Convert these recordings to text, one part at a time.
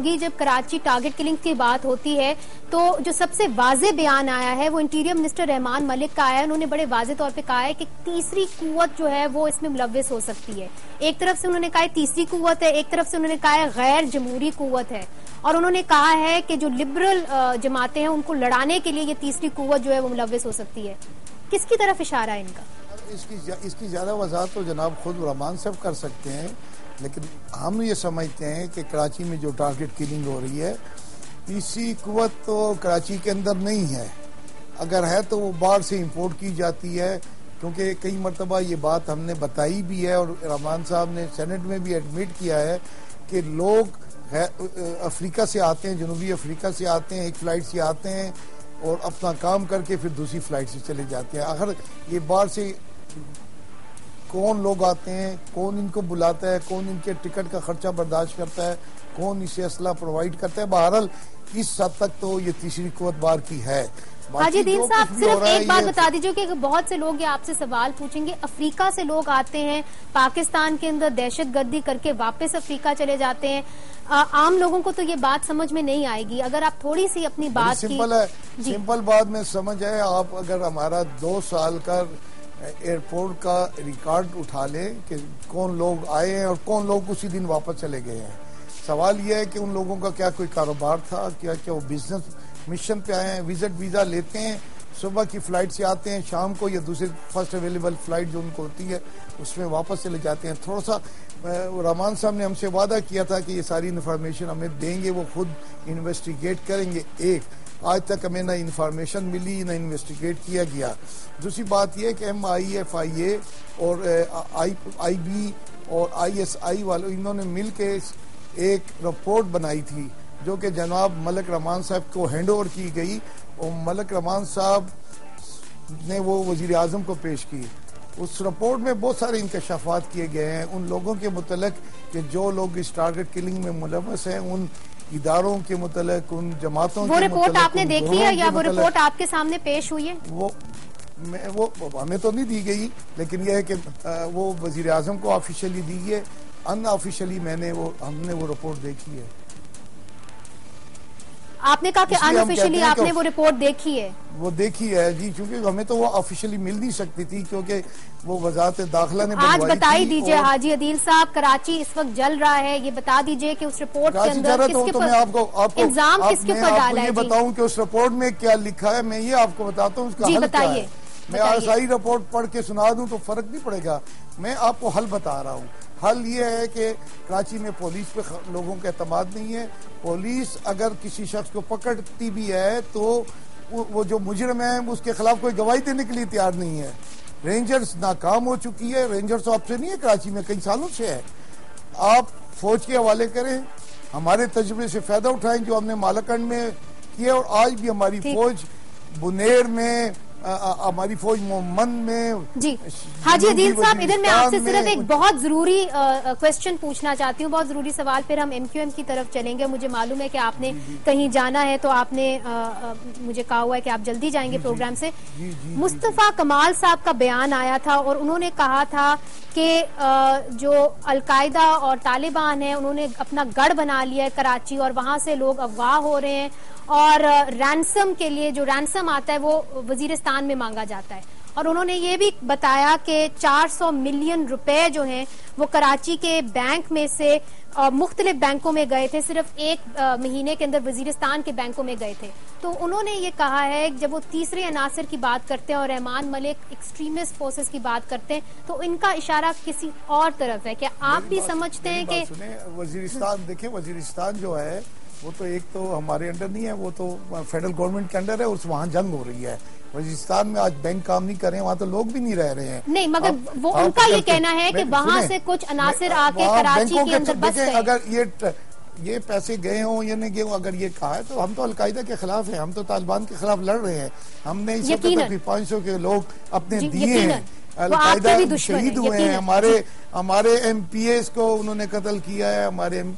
گی جب Karachi target killing کی بات ہوتی ہے تو جو سب سے واضح بیان آیا ہے وہ انٹیریئر منسٹر رحمان ملک کا آیا ہے. انہوں نے بڑے واضح طور پہ کہا ہے کہ تیسری قوت جو ہے وہ اس میں ملوث ہو سکتی ہے. ایک طرف سے انہوں نے کہا ہے تیسری قوت ہے, ایک طرف سے انہوں نے کہا ہے غیر جمہوری قوت ہے, اور انہوں نے کہا ہے کہ جو لبرل جماعتیں ہیں ان کو لڑانے کے لیے یہ تیسری قوت جو ہے وہ ملوث ہو سکتی ہے. کس کی طرف اشارہ ہے ان کا؟ اس کی زیادہ وضاحت تو جناب خود رحمان صاحب کر سکتے ہیں, لیکن ہم یہ سمجھتے ہیں کہ کراچی میں جو ٹارگٹ کلنگ ہو رہی ہے تیسری قوت تو کراچی کے اندر نہیں ہے. اگر ہے تو وہ باہر سے امپورٹ کی جاتی ہے, کیونکہ کئی مرتبہ یہ بات ہم نے بتائی بھی ہے اور رحمان صاحب نے سینٹ میں بھی ایڈمٹ کیا ہے کہ لوگ افریقہ سے آتے ہیں, جنوبی افریقہ سے آتے ہیں, ایک فلائٹ سے آتے ہیں اور اپنا کام کر کے پھر دوسری فلائٹ سے چلے جاتے ہیں. اگر یہ باہر سے کون لوگ آتے ہیں, کون ان کو بلاتا ہے, کون ان کے ٹکٹ کا خرچہ برداشت کرتا ہے, کون اسے اسلحہ پرووائڈ کرتا ہے, بہرحال اس حد تک تو یہ تیسری قوت باہر کی ہے. حاجی دین صاحب صرف ایک بات بتا دیجیے کہ بہت سے لوگ یہ آپ سے سوال پوچھیں گے, افریقہ سے لوگ آتے ہیں پاکستان کے اندر دہشت گردی کر کے واپس افریقہ چلے جاتے ہیں, عام لوگوں کو تو یہ بات سمجھ میں نہیں آئے گی. اگر آپ تھوڑی سی اپنی بات کی سمپل بات میں سمجھ آئے, آپ اگر ہمارا 2 سال کا ایئرپورٹ کا ریکارڈ اٹھا لیں کہ کون لوگ آئے ہیں اور کون لوگ اسی دن واپس چلے گئے ہیں. سوال یہ ہے کہ ان لوگوں کا کیا کوئی کاروبار تھا, کیا وہ بزنس مشن پہ آئے ہیں, وزٹ ویزا لیتے ہیں, صبح کی فلائٹ سے آتے ہیں, شام کو یا دوسری فرسٹ اویلیبل فلائٹ جو ان کو ہوتی ہے اس میں واپس چلے جاتے ہیں. تھوڑا سا رحمان صاحب نے ہم سے وعدہ کیا تھا کہ یہ ساری انفارمیشن ہمیں دیں گے, وہ خود انویسٹیگیٹ کریں گے. آج تک ہمیں نہ انفارمیشن ملی نہ انویسٹیگیٹ کیا گیا. دوسری بات یہ ہے کہ MIFIA اور IB اور ISI والوں انہوں نے مل کے ایک رپورٹ بنائی تھی جو کہ جناب ملک رحمان صاحب کو ہینڈ اوور کی گئی, اور ملک رحمان صاحب نے وہ وزیر اعظم کو پیش کی. اس رپورٹ میں بہت سارے انکشافات کیے گئے ہیں ان لوگوں کے متعلق کہ جو لوگ اس ٹارگٹ کلنگ میں ملوث ہیں, ان اداروں کے متعلق, ان جماعتوں کے متعلق. وہ رپورٹ آپ نے دیکھی ہے یا وہ رپورٹ آپ کے سامنے پیش ہوئی ہے؟ وہ ہمیں تو نہیں دی گئی, لیکن یہ ہے کہ وہ وزیر اعظم کو آفیشلی دی ہے, ان آفیشلی ہم نے وہ رپورٹ دیکھی ہے. آپ نے کہا کہ ان آفیشلی آپ نے وہ رپورٹ دیکھی ہے؟ وہ دیکھی ہے جی, چونکہ ہمیں تو وہ آفیشلی مل نہیں سکتی تھی کیونکہ وہ وزارت داخلہ نے آج بتائی دیجئے حاجی عدیل صاحب, کراچی اس وقت جل رہا ہے, یہ بتا دیجئے کہ اس رپورٹ کے اندر الزام کس کے اوپر ڈالا ہے؟ یہ بتاؤں کہ اس رپورٹ میں کیا لکھا ہے, میں یہ آپ کو بتاتا ہوں اس کا حل کیا ہے. میں ساری رپورٹ پڑھ کے سنا دوں تو فرق نہیں پڑے گا, میں آپ کو حل بتا رہا ہوں. حل یہ ہے کہ کراچی میں پولیس پہ لوگوں کا اعتماد نہیں ہے. پولیس اگر کسی شخص کو پکڑتی بھی ہے تو وہ جو مجرم ہے اس کے خلاف کوئی گواہی دینے کے لیے تیار نہیں ہے. رینجرز ناکام ہو چکی ہے, رینجرز آپ سے نہیں ہے کراچی میں, کئی سالوں سے ہے. آپ فوج کے حوالے کریں, ہمارے تجربے سے فائدہ اٹھائیں جو ہم نے مالاکنڈ میں کیا, اور آج بھی ہماری فوج بنیر میں, ہماری فوج مومن میں. جی حاجی عدیل صاحب, ادھر میں آپ سے صرف ایک بہت ضروری کوشچن پوچھنا چاہتی ہوں, بہت ضروری سوال, پھر ہم MQM کی طرف چلیں گے. مجھے معلوم ہے کہ آپ نے کہیں جانا ہے تو آپ نے مجھے کہا ہوا ہے کہ آپ جلدی جائیں گے پروگرام سے. مصطفیٰ کمال صاحب کا بیان آیا تھا اور انہوں نے کہا تھا کہ جو القاعدہ اور طالبان ہیں انہوں نے اپنا گڑھ بنا لیا ہے کراچی, اور وہاں سے لوگ اغوا ہو رہے ہیں, اور رینسم کے لیے جو رینسم آتا ہے وہ وزیرستان میں مانگا جاتا ہے. اور انہوں نے یہ بھی بتایا کہ 400 ملین روپے جو ہیں وہ کراچی کے بینک میں سے مختلف بینکوں میں گئے تھے, صرف ایک مہینے کے اندر وزیرستان کے بینکوں میں گئے تھے. تو انہوں نے یہ کہا ہے جب وہ تیسرے عناصر کی بات کرتے ہیں اور رحمان ملک ایکسٹریمسٹ فورسز کی بات کرتے ہیں تو ان کا اشارہ کسی اور طرف ہے. کیا آپ بھی سمجھتے ہیں کہ وزیرستان, دیکھیں وزیرستان جو ہے وہ تو ایک تو ہمارے انڈر نہیں ہے, وہ تو فیڈرل گورنمنٹ کے انڈر ہے, وہاں جنگ ہو رہی ہے. وزیرستان میں آج بینک کام نہیں کر رہے ہیں, وہاں تو لوگ بھی نہیں رہ رہے ہیں. نہیں, مگر وہ ان کا یہ کہنا ہے کہ وہاں سے کچھ عناصر آ کے کراچی کے اندر بس گئے. اگر یہ پیسے گئے ہوں یا نہیں گئے ہوں, اگر یہ کہا ہے تو ہم تو القاعدہ کے خلاف ہیں, ہم تو طالبان کے خلاف لڑ رہے ہیں. ہم نے اس وقت تک 500 کے لوگ اپنے دیے ہیں, القاعدہ شہید ہوئے ہیں. ہمارے MPAs کو انہوں نے قتل کیا ہے,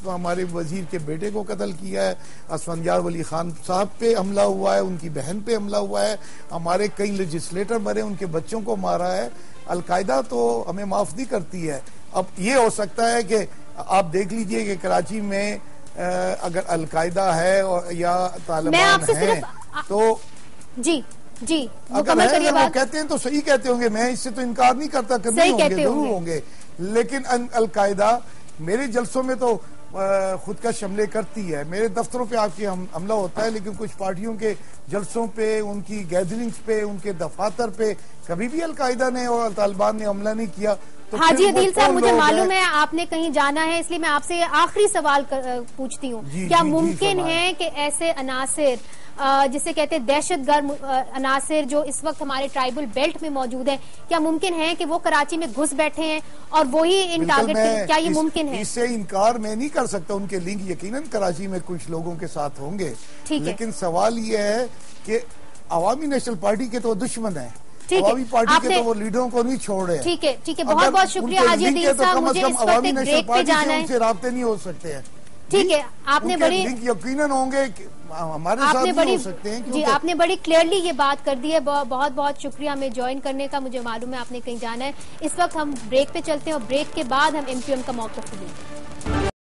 ہمارے وزیر کے بیٹے کو قتل کیا ہے, اسفندیار ولی خان صاحب پہ حملہ ہوا ہے, ان کی بہن پہ حملہ ہوا ہے, ہمارے کئی لیجسلیٹر مرے, ان کے بچوں کو مارا ہے. القاعدہ تو ہمیں معاف نہیں کرتی ہے. اب یہ ہو سکتا ہے کہ آپ دیکھ لیجئے کہ کراچی میں اگر القاعدہ ہے یا طالبان ہیں تو جی اگر وہ کہتے ہیں تو صحیح کہتے ہوں گے، میں اس سے تو انکار نہیں کرتا، کبھی ہوں گے، ضرور ہوں گے، لیکن القاعدہ میرے جلسوں میں تو خود کا حملے کرتی ہے، میرے دفتروں پہ آپ کی حملہ ہوتا ہے، لیکن کچھ پارٹیوں کے جلسوں پہ، ان کی گیدرنگز پہ، ان کے دفاتر پہ کبھی بھی القاعدہ نے اور طالبان نے حملہ نہیں کیا۔ حاجی عدیل صاحب، مجھے معلوم ہے آپ نے کہیں جانا ہے، اس لیے میں آپ سے آخری سوال پوچھتی ہوں، کیا ممکن ہے کہ ایسے عناصر جسے کہتے ہیں دہشت گرد عناصر جو اس وقت ہمارے ٹرائبل بیلٹ میں موجود ہیں، کیا ممکن ہے کہ وہ کراچی میں گھس بیٹھے ہیں اور وہی ان ٹارگٹ، کیا یہ ممکن ہے؟ اس سے انکار میں نہیں کر سکتا، ان کے لنک یقیناً کراچی میں کچھ لوگوں کے ساتھ ہوں گے، لیکن سوال یہ ہے کہ عوامی نیشنل پارٹی کے تو دشمن ہیں، عوامی پارٹی کے تو وہ لیڈروں کو نہیں چھوڑ رہے ہیں۔ ٹھیک ہے، بہت بہت شکریہ حاجی عدیل صاحب، مجھے اس وقت ایک بریک پہ جانا ہے، ان سے رابطے نہیں ہو سکتے ہیں۔ ٹھیک ہے، آپ نے بڑی یقیناً ہوں گے، ہمارے ساتھ نہیں ہو سکتے ہیں۔ جی، آپ نے بڑی کلیئرلی یہ بات کر دی ہے، بہت بہت شکریہ ہمیں جوائن کرنے کا، مجھے معلوم ہے آپ نے کہیں جانا ہے۔ اس وقت ہم بریک پہ چلتے ہیں اور بریک کے بعد ہم MQM کا موقف لیں گے۔